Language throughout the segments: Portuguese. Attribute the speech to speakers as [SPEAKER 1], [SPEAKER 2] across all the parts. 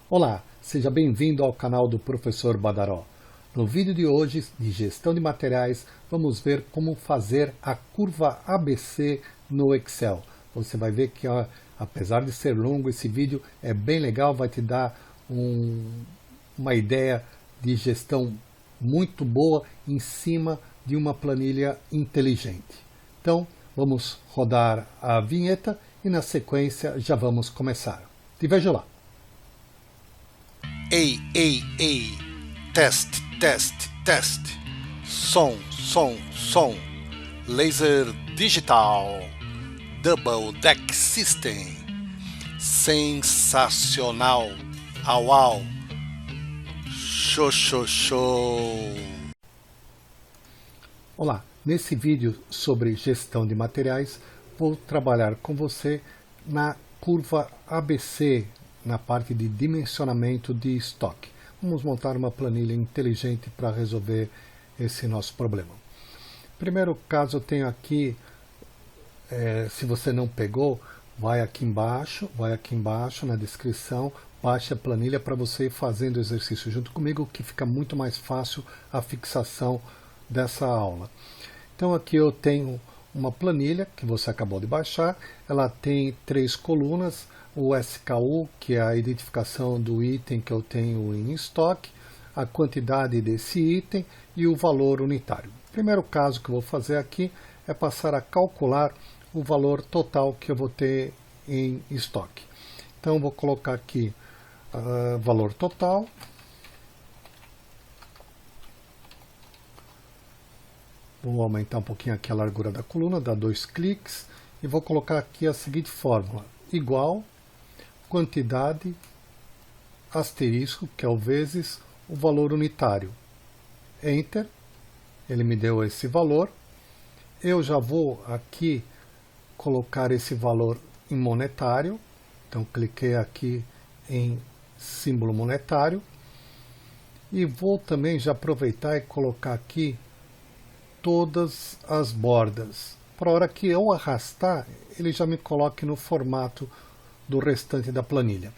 [SPEAKER 1] Olá, seja bem-vindo ao canal do Professor Badaró. No vídeo de hoje, de gestão de materiais, vamos ver como fazer a curva ABC no Excel. Você vai ver que, apesar de ser longo, esse vídeo é bem legal, vai te dar uma ideia de gestão muito boa em cima de uma planilha inteligente. Então, vamos rodar a vinheta e na sequência já vamos começar. Te vejo lá.
[SPEAKER 2] Ei, ei, ei, teste, teste, teste, som, som, som, laser digital, double deck system, sensacional, au au, show, show, show.
[SPEAKER 1] Olá, nesse vídeo sobre gestão de materiais, vou trabalhar com você na curva ABC, na parte de dimensionamento de estoque. Vamos montar uma planilha inteligente para resolver esse nosso problema. Primeiro caso eu tenho aqui, se você não pegou, vai aqui embaixo na descrição, baixe a planilha para você ir fazendo o exercício junto comigo, que fica muito mais fácil a fixação dessa aula. Então aqui eu tenho uma planilha que você acabou de baixar, ela tem 3 colunas, o SKU, que é a identificação do item que eu tenho em estoque, a quantidade desse item e o valor unitário. O primeiro caso que eu vou fazer aqui é passar a calcular o valor total que eu vou ter em estoque. Então eu vou colocar aqui valor total. Vou aumentar um pouquinho aqui a largura da coluna, dar 2 cliques, e vou colocar aqui a seguinte fórmula, igual quantidade, asterisco, que é o vezes o valor unitário. Enter, ele me deu esse valor. Eu já vou aqui colocar esse valor em monetário, então cliquei aqui em símbolo monetário, e vou também já aproveitar e colocar aqui todas as bordas, para a hora que eu arrastar, ele já me coloque no formato do restante da planilha.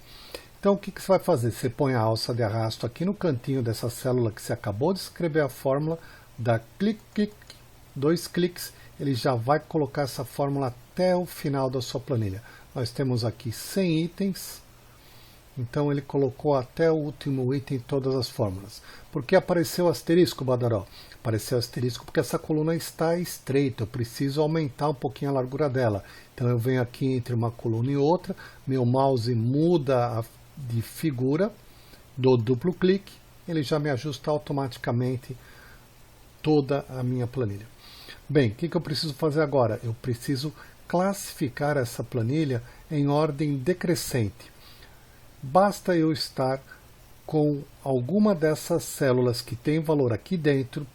[SPEAKER 1] Então o que você vai fazer? Você põe a alça de arrasto aqui no cantinho dessa célula que você acabou de escrever a fórmula, dá clique, clique, 2 cliques, ele já vai colocar essa fórmula até o final da sua planilha. Nós temos aqui 100 itens, então ele colocou até o último item todas as fórmulas. Por que apareceu asterisco, Badaró? Apareceu asterisco porque essa coluna está estreita, eu preciso aumentar um pouquinho a largura dela. Então eu venho aqui entre uma coluna e outra, meu mouse muda de figura, dou duplo clique, ele já me ajusta automaticamente toda a minha planilha. Bem, o que eu preciso fazer agora? Eu preciso classificar essa planilha em ordem decrescente. Basta eu estar com alguma dessas células que tem valor aqui dentro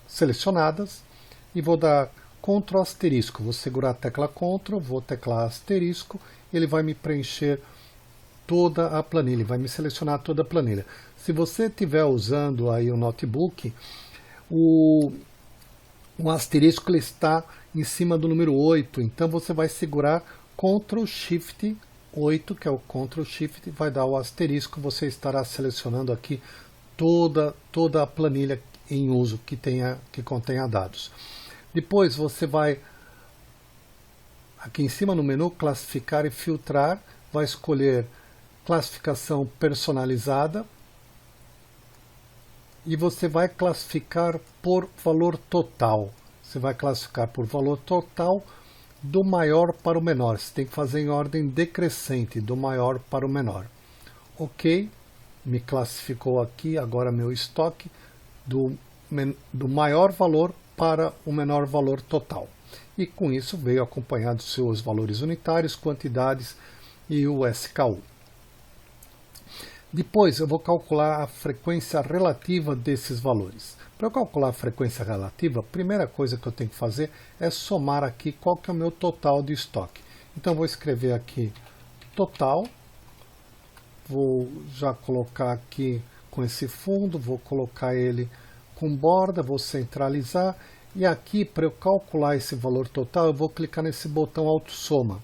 [SPEAKER 1] selecionadas e vou dar Ctrl asterisco, vou segurar a tecla Ctrl, vou teclar asterisco, ele vai me preencher toda a planilha, vai me selecionar toda a planilha. Se você estiver usando aí o notebook, o asterisco ele está em cima do número 8, então você vai segurar Ctrl Shift 8, que é o Ctrl Shift, vai dar o asterisco, você estará selecionando aqui toda a planilha em uso que contenha dados. Depois você vai aqui em cima no menu classificar e filtrar, vai escolher classificação personalizada e você vai classificar por valor total. Você vai classificar por valor total do maior para o menor. Você tem que fazer em ordem decrescente, do maior para o menor. Ok, me classificou aqui agora meu estoque do maior valor para o menor valor total. E com isso veio acompanhado seus valores unitários, quantidades e o SKU. Depois eu vou calcular a frequência relativa desses valores. Para eu calcular a frequência relativa, a primeira coisa que eu tenho que fazer é somar aqui qual que é o meu total de estoque. Então vou escrever aqui total, vou já colocar aqui com esse fundo, vou colocar ele com borda, vou centralizar e aqui para eu calcular esse valor total eu vou clicar nesse botão autossoma.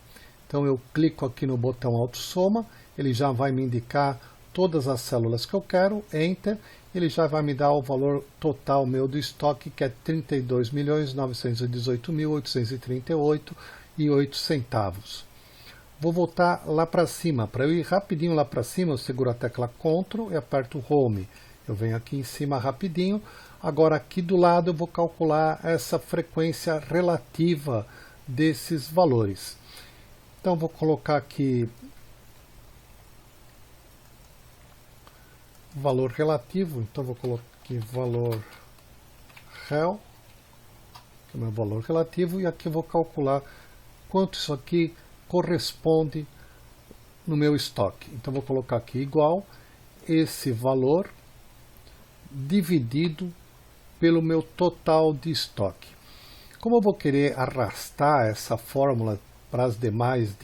[SPEAKER 1] Então eu clico aqui no botão autossoma, ele já vai me indicar todas as células que eu quero, Enter, ele já vai me dar o valor total meu do estoque, que é 32.918.838,08. Vou voltar lá para cima. Para eu ir rapidinho lá para cima, eu seguro a tecla Ctrl e aperto Home. Eu venho aqui em cima rapidinho. Agora aqui do lado eu vou calcular essa frequência relativa desses valores. Então vou colocar aqui valor relativo, então vou colocar aqui valor rel, que é o meu valor relativo, e aqui eu vou calcular quanto isso aqui corresponde no meu estoque. Então vou colocar aqui igual esse valor dividido pelo meu total de estoque. Como eu vou querer arrastar essa fórmula para as demais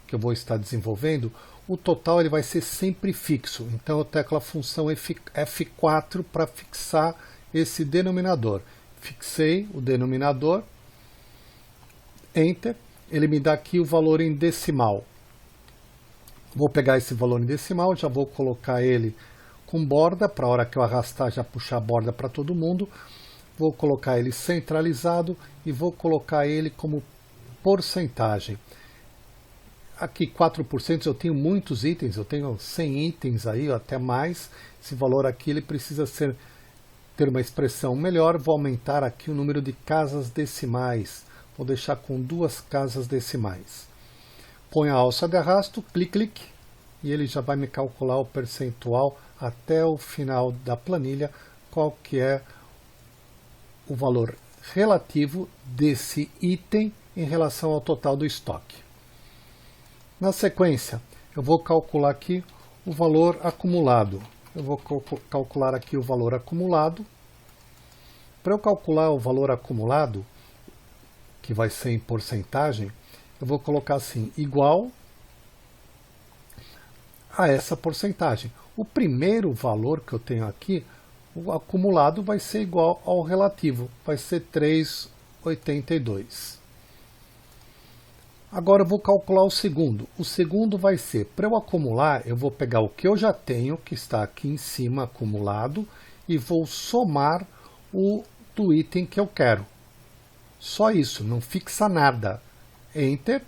[SPEAKER 1] que eu vou estar desenvolvendo, o total ele vai ser sempre fixo. Então eu teclo a função F4 para fixar esse denominador. Fixei o denominador, Enter, ele me dá aqui o valor em decimal. Vou pegar esse valor em decimal, já vou colocar ele com borda, para a hora que eu arrastar já puxar a borda para todo mundo. Vou colocar ele centralizado e vou colocar ele como porcentagem. Aqui 4% eu tenho muitos itens, eu tenho 100 itens aí, ou até mais. Esse valor aqui ele precisa ter uma expressão melhor. Vou aumentar aqui o número de casas decimais. Vou deixar com 2 casas decimais. Põe a alça de arrasto, clique, e ele já vai me calcular o percentual até o final da planilha, qual que é o valor relativo desse item em relação ao total do estoque. Na sequência, eu vou calcular aqui o valor acumulado. Eu vou calcular aqui o valor acumulado. Para eu calcular o valor acumulado, que vai ser em porcentagem, eu vou colocar assim, igual a essa porcentagem. O primeiro valor que eu tenho aqui, o acumulado vai ser igual ao relativo, vai ser 3,82. Agora eu vou calcular o segundo. O segundo vai ser, para eu acumular, eu vou pegar o que eu já tenho, que está aqui em cima acumulado, e vou somar o do item que eu quero. Só isso, não fixa nada. Enter.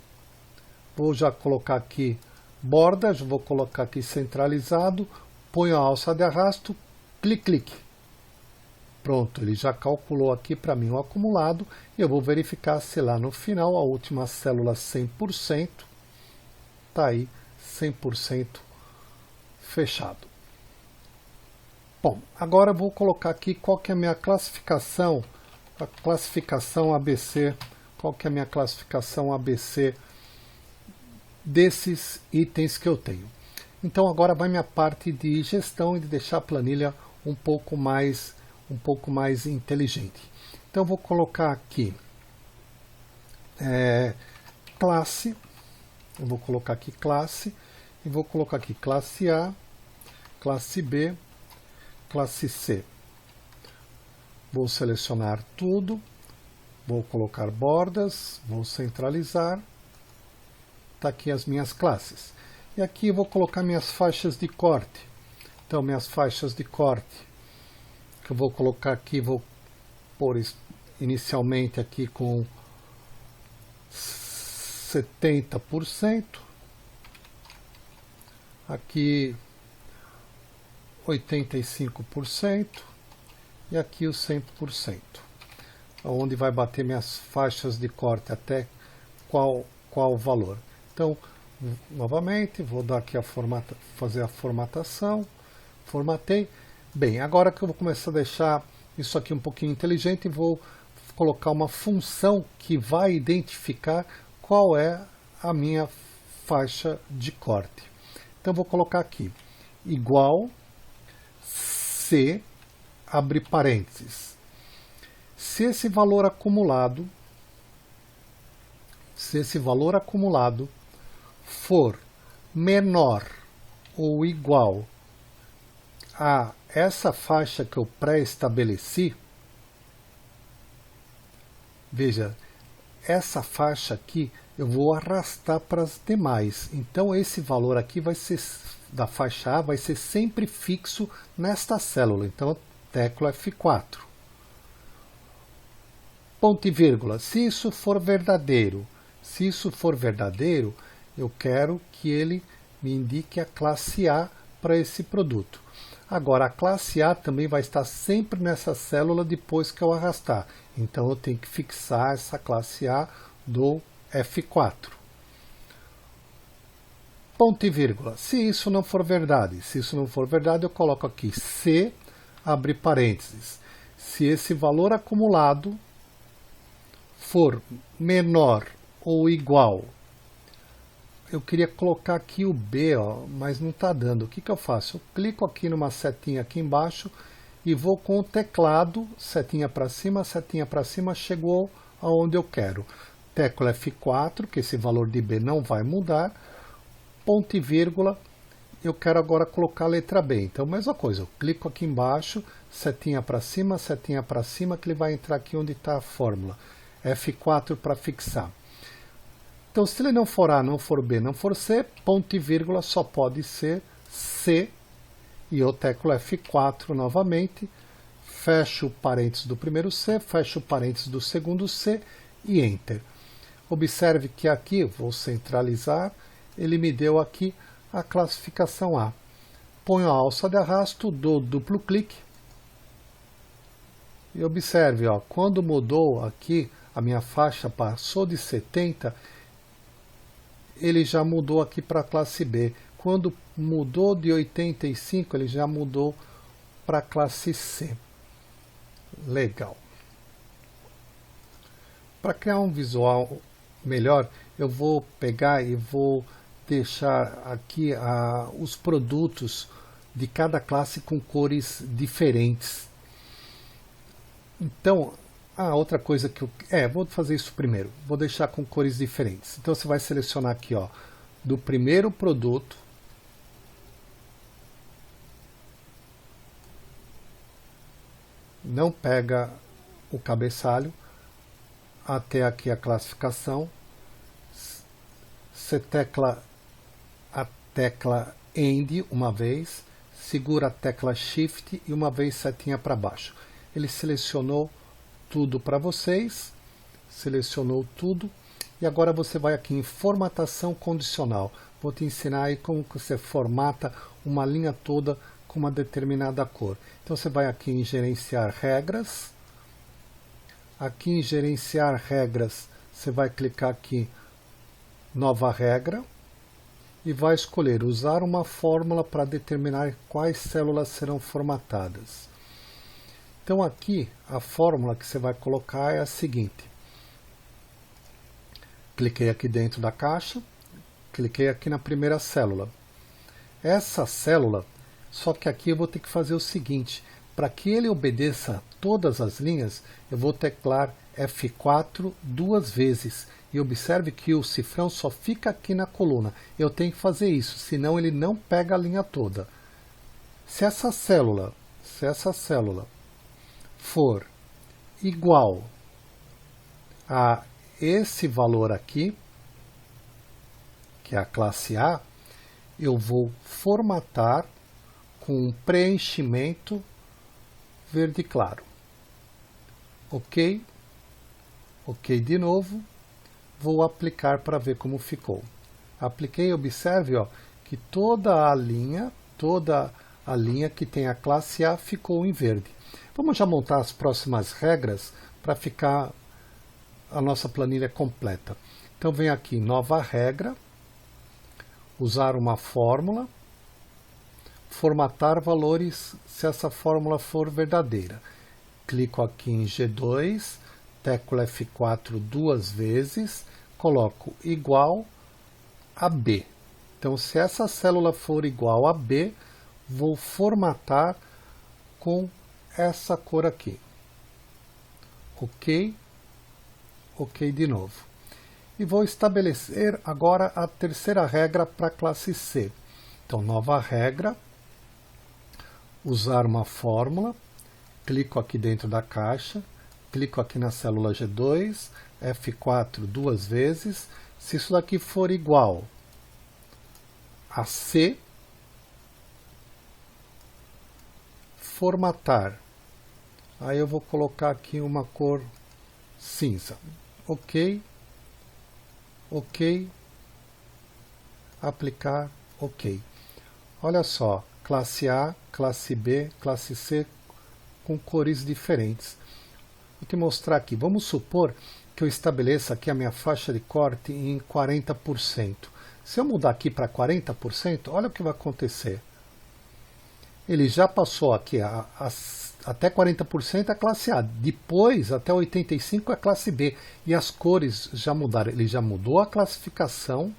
[SPEAKER 1] Vou já colocar aqui borda, já vou colocar aqui centralizado, ponho a alça de arrasto, clique. Pronto, ele já calculou aqui para mim o acumulado, e eu vou verificar se lá no final a última célula 100%, está aí 100% fechado. Bom, agora eu vou colocar aqui qual que é a minha classificação, a classificação ABC, qual que é a minha classificação ABC desses itens que eu tenho. Então agora vai minha parte de gestão e de deixar a planilha um pouco mais inteligente. Então eu vou colocar aqui classe, eu vou colocar aqui classe, e vou colocar aqui classe A, classe B, classe C. Vou selecionar tudo, vou colocar bordas, vou centralizar, está aqui as minhas classes. E aqui eu vou colocar minhas faixas de corte. Então minhas faixas de corte, que eu vou colocar aqui, vou pôr inicialmente aqui com 70%, aqui 85% e aqui os 100%, onde vai bater minhas faixas de corte até qual valor. Então, novamente, vou dar aqui fazer a formatação, formatei. Bem, agora que eu vou começar a deixar isso aqui um pouquinho inteligente, vou colocar uma função que vai identificar qual é a minha faixa de corte. Então vou colocar aqui, igual C, abre parênteses. Se esse valor acumulado for menor ou igual a essa faixa que eu pré-estabeleci, veja, essa faixa aqui eu vou arrastar para as demais. Então esse valor aqui vai ser da faixa A, vai ser sempre fixo nesta célula. Então eu teclo F4. Ponto e vírgula. Se isso for verdadeiro, eu quero que ele me indique a classe A para esse produto. Agora, a classe A também vai estar sempre nessa célula depois que eu arrastar. Então, eu tenho que fixar essa classe A do F4. Ponto e vírgula. Se isso não for verdade, eu coloco aqui C, abre parênteses. Se esse valor acumulado for menor ou igual, eu queria colocar aqui o B, mas não está dando. O que eu faço? Eu clico aqui numa setinha aqui embaixo e vou com o teclado, setinha para cima, chegou aonde eu quero. Tecla F4, que esse valor de B não vai mudar. Ponto e vírgula, eu quero agora colocar a letra B. Então, mesma coisa, eu clico aqui embaixo, setinha para cima, que ele vai entrar aqui onde está a fórmula. F4 para fixar. Então, se ele não for A, não for B, não for C, ponto e vírgula só pode ser C. E eu teclo F4 novamente, fecho o parênteses do primeiro C, fecho o parênteses do segundo C e Enter. Observe que aqui, vou centralizar, ele me deu aqui a classificação A. Ponho a alça de arrasto, dou duplo clique. E observe, quando mudou aqui, a minha faixa passou de 70, ele já mudou aqui para a classe B. Quando mudou de 85, ele já mudou para a classe C. Legal. Para criar um visual melhor, eu vou pegar e vou deixar aqui os produtos de cada classe com cores diferentes. Então, outra coisa que vou fazer isso primeiro. Vou deixar com cores diferentes. Então você vai selecionar aqui, do primeiro produto. Não pega o cabeçalho até aqui a classificação. Você tecla a tecla End uma vez, segura a tecla Shift e uma vez setinha para baixo. Ele selecionou tudo para vocês, selecionou tudo, e agora você vai aqui em formatação condicional. Vou te ensinar aí como que você formata uma linha toda com uma determinada cor. Então você vai aqui em gerenciar regras, aqui em gerenciar regras você vai clicar aqui nova regra e vai escolher usar uma fórmula para determinar quais células serão formatadas. Então aqui, a fórmula que você vai colocar é a seguinte. Cliquei aqui dentro da caixa, cliquei aqui na primeira célula. Essa célula, só que aqui eu vou ter que fazer o seguinte, para que ele obedeça todas as linhas, eu vou teclar F4 duas vezes. E observe que o cifrão só fica aqui na coluna. Eu tenho que fazer isso, senão ele não pega a linha toda. Se essa célula for igual a esse valor aqui, que é a classe A, eu vou formatar com um preenchimento verde claro. Ok? Ok de novo. Vou aplicar para ver como ficou. Apliquei, observe que toda a linha que tem a classe A ficou em verde. Vamos já montar as próximas regras para ficar a nossa planilha completa. Então vem aqui, nova regra, usar uma fórmula, formatar valores se essa fórmula for verdadeira. Clico aqui em G2, teclo F4 duas vezes, coloco igual a B. Então se essa célula for igual a B, vou formatar com essa cor aqui. Ok? Ok de novo. E vou estabelecer agora a terceira regra para a classe C. Então, nova regra, usar uma fórmula, clico aqui dentro da caixa, clico aqui na célula G2, F4 duas vezes, Se isso daqui for igual a C, formatar. Aí eu vou colocar aqui uma cor cinza. Ok. Ok. Aplicar. Ok. Olha só. Classe A, classe B, classe C com cores diferentes. Vou te mostrar aqui. Vamos supor que eu estabeleça aqui a minha faixa de corte em 40%. Se eu mudar aqui para 40%, olha o que vai acontecer. Ele já passou aqui até 40% a classe A, depois até 85% a classe B. E as cores já mudaram. Ele já mudou a classificação.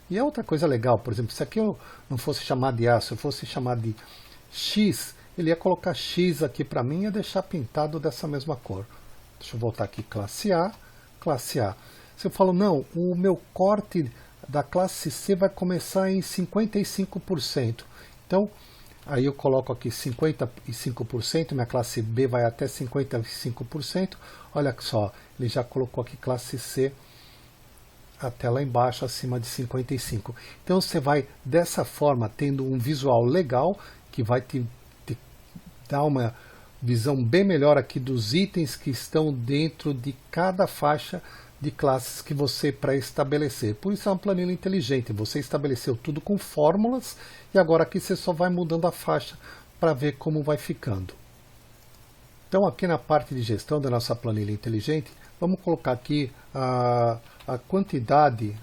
[SPEAKER 1] E é outra coisa legal, por exemplo, se aqui eu não fosse chamar de A, se eu fosse chamar de X, ele ia colocar X aqui para mim e ia deixar pintado dessa mesma cor. Deixa eu voltar aqui, classe A. Se eu falo, não, o meu corte da classe C vai começar em 55%. Então, aí eu coloco aqui 55%, minha classe B vai até 55%. Olha só, ele já colocou aqui classe C até lá embaixo, acima de 55%. Então você vai, dessa forma, tendo um visual legal, que vai te dar uma visão bem melhor aqui dos itens que estão dentro de cada faixa de classes que você pré-estabelecer. Por isso é uma planilha inteligente. Você estabeleceu tudo com fórmulas e agora aqui você só vai mudando a faixa para ver como vai ficando. Então aqui na parte de gestão da nossa planilha inteligente, vamos colocar aqui a quantidade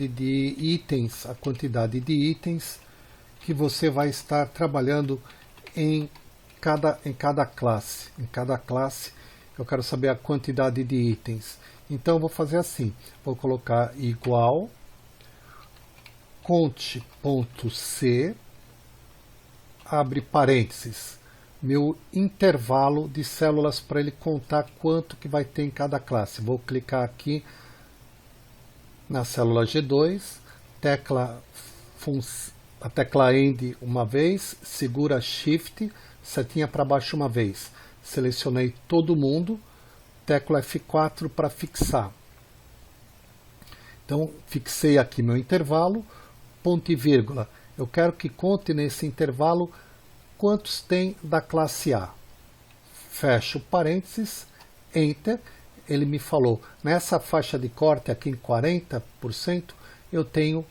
[SPEAKER 1] de itens que você vai estar trabalhando em cada classe. Em cada classe eu quero saber a quantidade de itens. Então eu vou fazer assim, vou colocar igual conte.c, abre parênteses, meu intervalo de células para ele contar quanto que vai ter em cada classe. Vou clicar aqui na célula G2, a tecla End uma vez, segura Shift, setinha para baixo uma vez. Selecionei todo mundo, tecla F4 para fixar. Então, fixei aqui meu intervalo, ponto e vírgula. Eu quero que conte nesse intervalo quantos tem da classe A. Fecho parênteses, Enter. Ele me falou, nessa faixa de corte aqui em 40%, eu tenho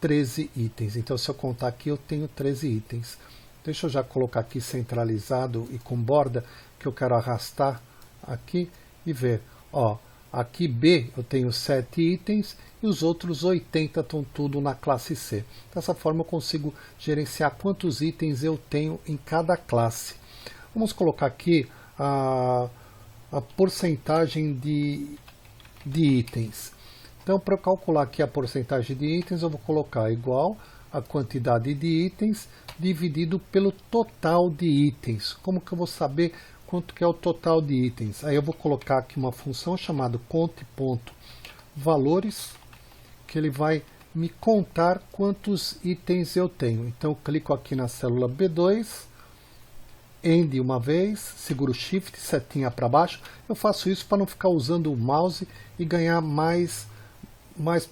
[SPEAKER 1] 13 itens. Então, se eu contar aqui, eu tenho 13 itens. Deixa eu já colocar aqui centralizado e com borda, que eu quero arrastar aqui e ver. Ó, aqui B eu tenho 7 itens e os outros 80 estão tudo na classe C. Dessa forma eu consigo gerenciar quantos itens eu tenho em cada classe. Vamos colocar aqui a porcentagem de itens. Então, para eu calcular aqui a porcentagem de itens, eu vou colocar igual a quantidade de itens dividido pelo total de itens. Como que eu vou saber quanto que é o total de itens? Aí eu vou colocar aqui uma função chamada conte.valores, que ele vai me contar quantos itens eu tenho. Então, eu clico aqui na célula B2, End uma vez, seguro Shift, setinha para baixo. Eu faço isso para não ficar usando o mouse e ganhar mais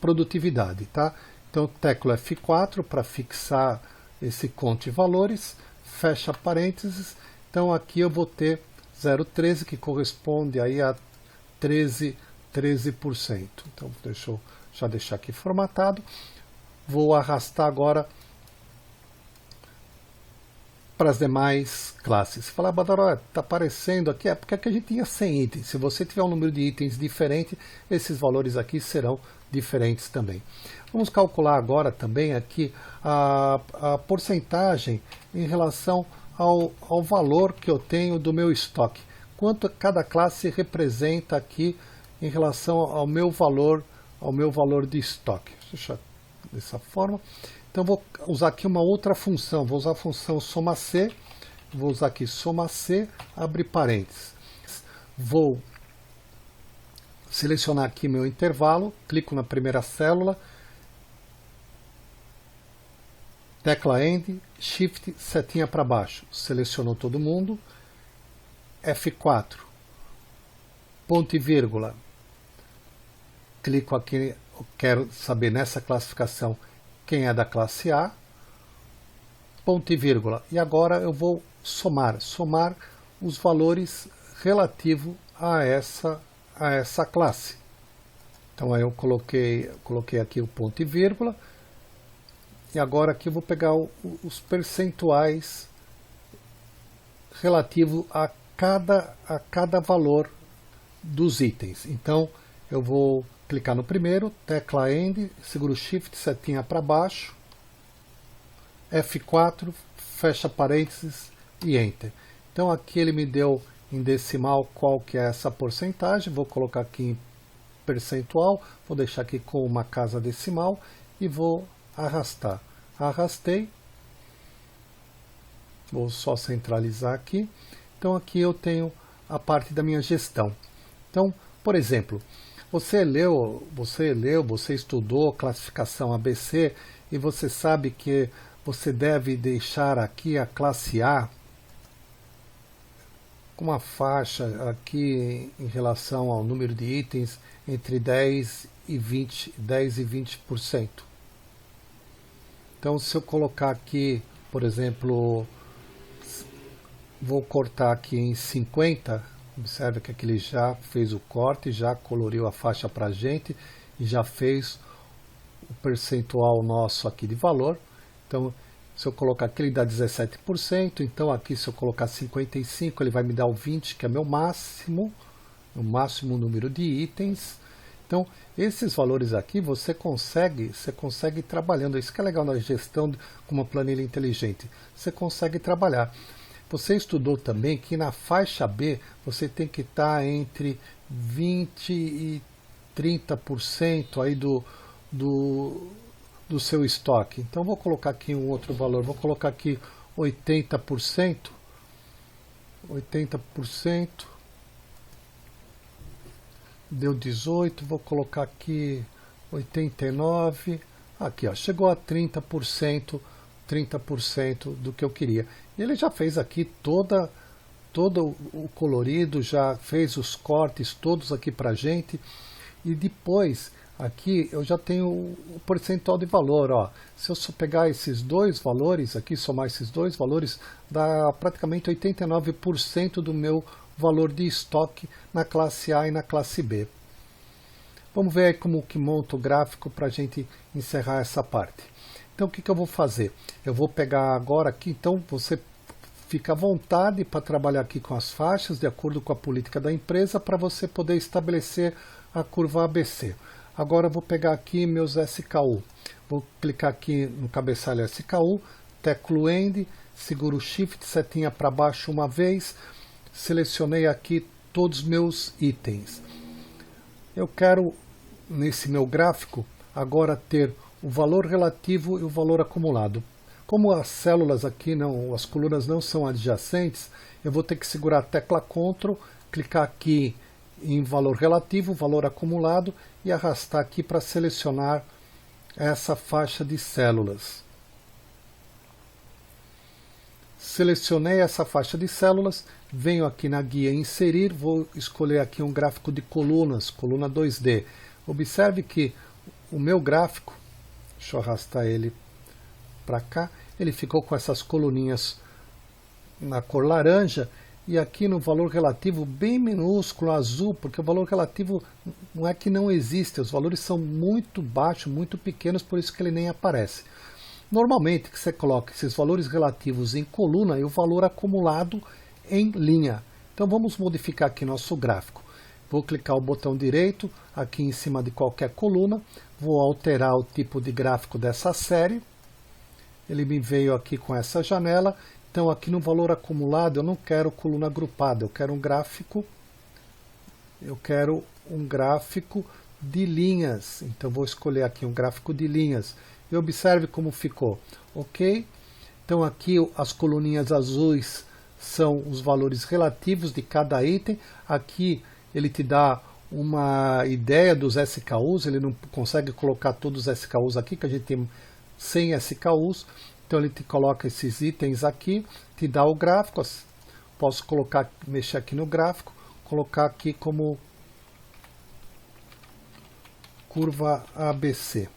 [SPEAKER 1] produtividade, tá? Então, tecla F4 para fixar esse conte valores, fecha parênteses. Então, aqui eu vou ter 0,13, que corresponde aí a 13%. Então, deixa eu já deixar aqui formatado. Vou arrastar agora para as demais classes. Falar, Badaró, está aparecendo aqui, é porque aqui a gente tinha 100 itens. Se você tiver um número de itens diferente, esses valores aqui serão diferentes também. Vamos calcular agora também aqui a porcentagem em relação ao valor que eu tenho do meu estoque. Quanto cada classe representa aqui em relação ao meu valor de estoque. Deixa eu dessa forma. Então, vou usar aqui uma outra função. Vou usar a função soma-C. Vou usar aqui soma-C, abre parênteses. Vou selecionar aqui meu intervalo. Clico na primeira célula. Tecla End, Shift, setinha para baixo. Selecionou todo mundo. F4. ponto e vírgula. Clico aqui, eu quero saber nessa classificação quem é da classe A, ponto e vírgula. E agora eu vou somar os valores relativos a essa classe. Então aí eu coloquei aqui o ponto e vírgula, e agora aqui eu vou pegar os percentuais relativo a cada valor dos itens. Então eu vou clicar no primeiro, tecla End, seguro Shift, setinha para baixo, F4, fecha parênteses e Enter. Então aqui ele me deu em decimal qual que é essa porcentagem, vou colocar aqui em percentual, vou deixar aqui com uma casa decimal e vou arrastar. Arrastei, vou só centralizar aqui. Então aqui eu tenho a parte da minha gestão. Então, por exemplo, você estudou classificação ABC e você sabe que você deve deixar aqui a classe A com uma faixa aqui em relação ao número de itens entre 10 e 20%. Então, se eu colocar aqui, por exemplo, vou cortar aqui em 50, observe que aqui ele já fez o corte, já coloriu a faixa para a gente e já fez o percentual nosso aqui de valor. Então, se eu colocar aqui, ele dá 17%. Então, aqui, se eu colocar 55, ele vai me dar o 20, que é o máximo número de itens. Então, esses valores aqui você consegue ir trabalhando. Isso que é legal na gestão com uma planilha inteligente. Você consegue trabalhar. Você estudou também que na faixa B você tem que estar entre 20% e 30% aí do seu estoque. Então vou colocar aqui um outro valor, vou colocar aqui 80%, deu 18, vou colocar aqui 89, aqui ó, chegou a 30% do que eu queria. E ele já fez aqui todo o colorido, já fez os cortes todos aqui pra gente, e depois aqui eu já tenho o percentual de valor, ó. Se eu só pegar esses dois valores aqui, somar esses dois valores, dá praticamente 89% do meu valor de estoque na classe A e na classe B. Vamos ver aí como que monta o gráfico para a gente encerrar essa parte. Então o que eu vou fazer? Eu vou pegar agora aqui, então você fica à vontade para trabalhar aqui com as faixas, de acordo com a política da empresa, para você poder estabelecer a curva ABC. Agora eu vou pegar aqui meus SKU. Vou clicar aqui no cabeçalho SKU, teclo End, seguro Shift, setinha para baixo uma vez, selecionei aqui todos os meus itens. Eu quero, nesse meu gráfico, agora ter o valor relativo e o valor acumulado. Como as células aqui, as colunas não são adjacentes, eu vou ter que segurar a tecla Ctrl, clicar aqui em valor relativo, valor acumulado e arrastar aqui para selecionar essa faixa de células. Selecionei essa faixa de células, venho aqui na guia inserir, vou escolher aqui um gráfico de colunas, coluna 2D. Observe que o meu gráfico, deixa eu arrastar ele para cá, ele ficou com essas coluninhas na cor laranja, e aqui no valor relativo bem minúsculo, azul, porque o valor relativo não é que não existe, os valores são muito baixos, muito pequenos, por isso que ele nem aparece. Normalmente que você coloca esses valores relativos em coluna e o valor acumulado em linha. Então vamos modificar aqui nosso gráfico. Vou clicar o botão direito aqui em cima de qualquer coluna, vou alterar o tipo de gráfico dessa série. Ele me veio aqui com essa janela. Então aqui no valor acumulado eu não quero coluna agrupada, eu quero um gráfico de linhas. Então vou escolher aqui um gráfico de linhas. E observe como ficou, ok? Então aqui as coluninhas azuis são os valores relativos de cada item. Aqui ele te dá uma ideia dos SKUs, ele não consegue colocar todos os SKUs aqui, que a gente tem 100 SKUs. Então ele te coloca esses itens aqui, te dá o gráfico. Posso mexer aqui no gráfico, colocar aqui como curva ABC.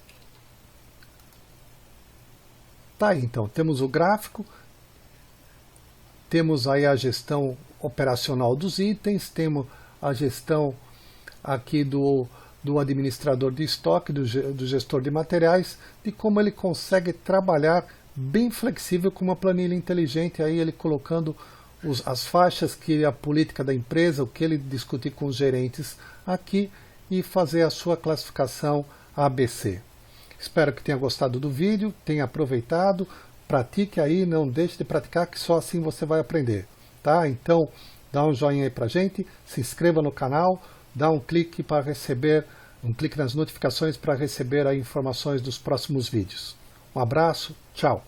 [SPEAKER 1] Tá aí, então, temos o gráfico, temos aí a gestão operacional dos itens, temos a gestão aqui do administrador de estoque, do gestor de materiais, de como ele consegue trabalhar bem flexível com uma planilha inteligente, aí ele colocando as faixas, que é a política da empresa, o que ele discutir com os gerentes aqui e fazer a sua classificação ABC. Espero que tenha gostado do vídeo, tenha aproveitado, pratique aí, não deixe de praticar, que só assim você vai aprender, tá? Então, dá um joinha aí pra gente, se inscreva no canal, dá um clique para receber, um clique nas notificações para receber as informações dos próximos vídeos. Um abraço, tchau!